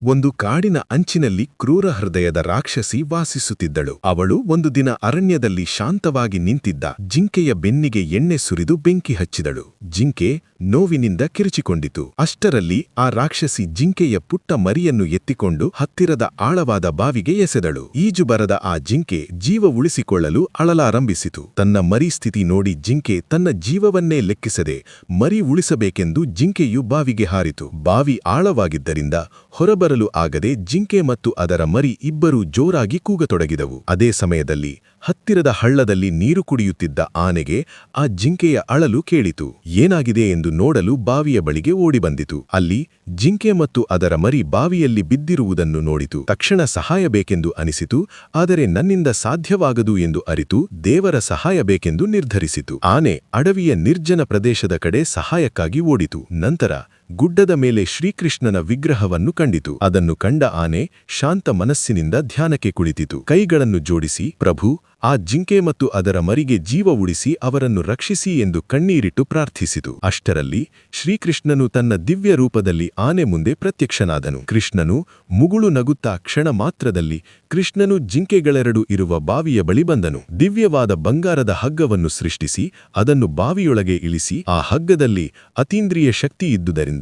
ಒಂದು ಕಾಡಿನ ಅಂಚಿನಲ್ಲಿ ಕ್ರೂರ ಹೃದಯದ ರಾಕ್ಷಸಿ ವಾಸಿಸುತ್ತಿದ್ದಳು. ಅವಳು ಒಂದು ದಿನ ಅರಣ್ಯದಲ್ಲಿ ಶಾಂತವಾಗಿ ನಿಂತಿದ್ದ ಜಿಂಕೆಯ ಬೆನ್ನಿಗೆ ಎಣ್ಣೆ ಸುರಿದು ಬೆಂಕಿ ಹಚ್ಚಿದಳು. ಜಿಂಕೆ ನೋವಿನಿಂದ ಕಿರುಚಿಕೊಂಡಿತು. ಅಷ್ಟರಲ್ಲಿ ಆ ರಾಕ್ಷಸಿ ಜಿಂಕೆಯ ಪುಟ್ಟ ಮರಿಯನ್ನು ಎತ್ತಿಕೊಂಡು ಹತ್ತಿರದ ಆಳವಾದ ಬಾವಿಗೆ ಎಸೆದಳು. ಈಜು ಬರದ ಆ ಜಿಂಕೆ ಜೀವ ಉಳಿಸಿಕೊಳ್ಳಲು ಅಳಲಾರಂಭಿಸಿತು. ತನ್ನ ಮರಿ ಸ್ಥಿತಿ ನೋಡಿ ಜಿಂಕೆ ತನ್ನ ಜೀವವನ್ನೇ ಲೆಕ್ಕಿಸದೆ ಮರಿ ಉಳಿಸಬೇಕೆಂದು ಜಿಂಕೆಯು ಬಾವಿಗೆ ಹಾರಿತು. ಬಾವಿ ಆಳವಾಗಿದ್ದರಿಂದ ಹೊರಬರಲು ಆಗದೆ ಜಿಂಕೆ ಮತ್ತು ಅದರ ಮರಿ ಇಬ್ಬರೂ ಜೋರಾಗಿ ಕೂಗತೊಡಗಿದವು. ಅದೇ ಸಮಯದಲ್ಲಿ ಹತ್ತಿರದ ಹಳ್ಳದಲ್ಲಿ ನೀರು ಕುಡಿಯುತ್ತಿದ್ದ ಆನೆಗೆ ಆ ಜಿಂಕೆಯ ಅಳಲು ಕೇಳಿತು. ಏನಾಗಿದೆ ಎಂದು ನೋಡಲು ಬಾವಿಯ ಬಳಿಗೆ ಓಡಿಬಂದಿತು. ಅಲ್ಲಿ ಜಿಂಕೆ ಮತ್ತು ಅದರ ಮರಿ ಬಾವಿಯಲ್ಲಿ ಬಿದ್ದಿರುವುದನ್ನು ನೋಡಿತು. ತಕ್ಷಣ ಸಹಾಯ ಬೇಕೆಂದು ಅನಿಸಿತು. ಆದರೆ ನನ್ನಿಂದ ಸಾಧ್ಯವಾಗದು ಎಂದು ಅರಿತು ದೇವರ ಸಹಾಯ ಬೇಕೆಂದು ನಿರ್ಧರಿಸಿತು. ಆನೆ ಅಡವಿಯ ನಿರ್ಜನ ಪ್ರದೇಶದ ಕಡೆ ಸಹಾಯಕ್ಕಾಗಿ ಓಡಿತು. ನಂತರ ಗುಡ್ಡದ ಮೇಲೆ ಶ್ರೀಕೃಷ್ಣನ ವಿಗ್ರಹವನ್ನು ಕಂಡಿತು. ಅದನ್ನು ಕಂಡ ಆನೆ ಶಾಂತ ಮನಸ್ಸಿನಿಂದ ಧ್ಯಾನಕ್ಕೆ ಕುಳಿತಿತು. ಕೈಗಳನ್ನು ಜೋಡಿಸಿ, ಪ್ರಭು, ಆ ಜಿಂಕೆ ಮತ್ತು ಅದರ ಮರಿಗೆ ಜೀವ ಉಳಿಸಿ ಅವರನ್ನು ರಕ್ಷಿಸಿ ಎಂದು ಕಣ್ಣೀರಿಟ್ಟು ಪ್ರಾರ್ಥಿಸಿತು. ಅಷ್ಟರಲ್ಲಿ ಶ್ರೀಕೃಷ್ಣನು ತನ್ನ ದಿವ್ಯ ರೂಪದಲ್ಲಿ ಆನೆ ಮುಂದೆ ಪ್ರತ್ಯಕ್ಷನಾದನು. ಕೃಷ್ಣನು ಮುಗುಳು ನಗುತ್ತಾ ಕ್ಷಣ ಮಾತ್ರದಲ್ಲಿ ಕೃಷ್ಣನು ಜಿಂಕೆಗಳೆರಡು ಇರುವ ಬಾವಿಯ ಬಳಿ ಬಂದನು. ದಿವ್ಯವಾದ ಬಂಗಾರದ ಹಗ್ಗವನ್ನು ಸೃಷ್ಟಿಸಿ ಅದನ್ನು ಬಾವಿಯೊಳಗೆ ಇಳಿಸಿ ಆ ಹಗ್ಗದಲ್ಲಿ ಅತೀಂದ್ರಿಯ ಶಕ್ತಿ ಇದ್ದುದರಿಂದ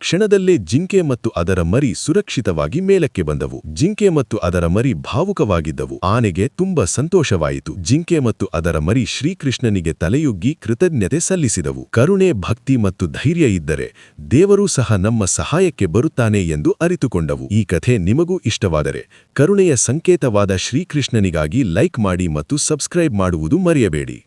ಕ್ಷಣದಲ್ಲೇ ಜಿಂಕೆ ಮತ್ತು ಅದರ ಮರಿ ಸುರಕ್ಷಿತವಾಗಿ ಮೇಲಕ್ಕೆ ಬಂದವು. ಜಿಂಕೆ ಮತ್ತು ಅದರ ಮರಿ ಭಾವುಕವಾಗಿದ್ದವು. ಆನೆಗೆ ತುಂಬ ಸಂತೋಷವಾಯಿತು. ಜಿಂಕೆ ಮತ್ತು ಅದರ ಮರಿ ಶ್ರೀಕೃಷ್ಣನಿಗೆ ತಲೆಯುಗ್ಗಿ ಕೃತಜ್ಞತೆ ಸಲ್ಲಿಸಿದವು. ಕರುಣೆ, ಭಕ್ತಿ ಮತ್ತು ಧೈರ್ಯ ಇದ್ದರೆ ದೇವರೂ ಸಹ ನಮ್ಮ ಸಹಾಯಕ್ಕೆ ಬರುತ್ತಾನೆ ಎಂದು ಅರಿತುಕೊಂಡವು. ಈ ಕಥೆ ನಿಮಗೂ ಇಷ್ಟವಾದರೆ ಕರುಣೆಯ ಸಂಕೇತವಾದ ಶ್ರೀಕೃಷ್ಣನಿಗಾಗಿ ಲೈಕ್ ಮಾಡಿ ಮತ್ತು ಸಬ್ಸ್ಕ್ರೈಬ್ ಮಾಡುವುದು ಮರೆಯಬೇಡಿ.